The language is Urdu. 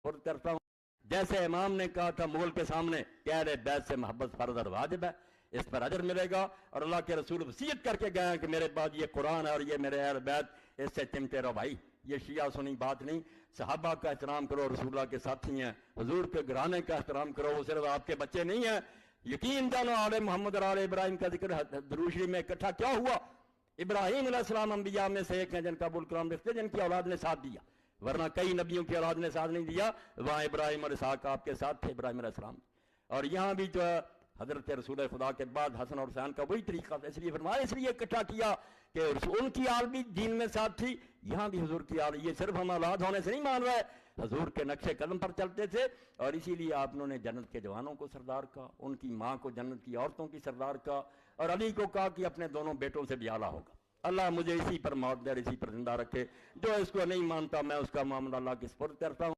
سپرد کرتا ہوں. جیسے امام نے کہا تھا مغل کے سامنے کہ اہل بیت سے محبت فرض اور واجب ہے، اس پر اجر ملے گا. اور اللہ کے رسول وصیت کر کے گئے کہ میرے بعد یہ قرآن ہے اور یہ میرے اہل بیت، اس سے چمٹے رہو بھائی. یہ شیعہ سنی بات نہیں. صحابہ کا احترام کرو، رسول اللہ کے ساتھی ہیں. حضور کے گھرانے کا احترام کرو، وہ صرف آپ کے بچے نہیں ہیں. یقین جانو آل محمد اور آل ابراہیم کا ذکر درود شریف میں اکٹھا کیا ہوا. ابراہیم علیہ السلام انبیاء میں سے ایک ہیں جن کا ابوالکلام لکھتے جن کی اولاد نے ساتھ دیا، ورنہ کئی نبیوں کی اولاد نے ساتھ نہیں دیا. وہاں ابراہیم اور اسحاق آپ کے ساتھ تھے، ابراہیم علیہ السلام. اور یہاں بھی جو ہے حضرت رسول خدا کے بعد حسن اور حسین کا وہی طریقہ تھا، اس لیے فرمایا، اس لیے اکٹھا کیا کہ ان کی آل بھی دین میں ساتھ تھی. یہاں بھی حضور کی آل، یہ صرف ہم اولاد ہونے سے نہیں مان رہے، حضور کے نقش قدم پر چلتے تھے. اور اسی لیے آپ نے جنت کے جوانوں کو سردار کہا، ان کی ماں کو جنت کی عورتوں کی سردار کہا، اور علی کو کہا کہ اپنے دونوں بیٹوں سے بھی اعلیٰ ہوگا. اللہ مجھے اسی پر موت دے اور اسی پر زندہ رکھے. جو اس کو نہیں مانتا میں اس کا معاملہ اللہ کے سپرد کرتا ہوں.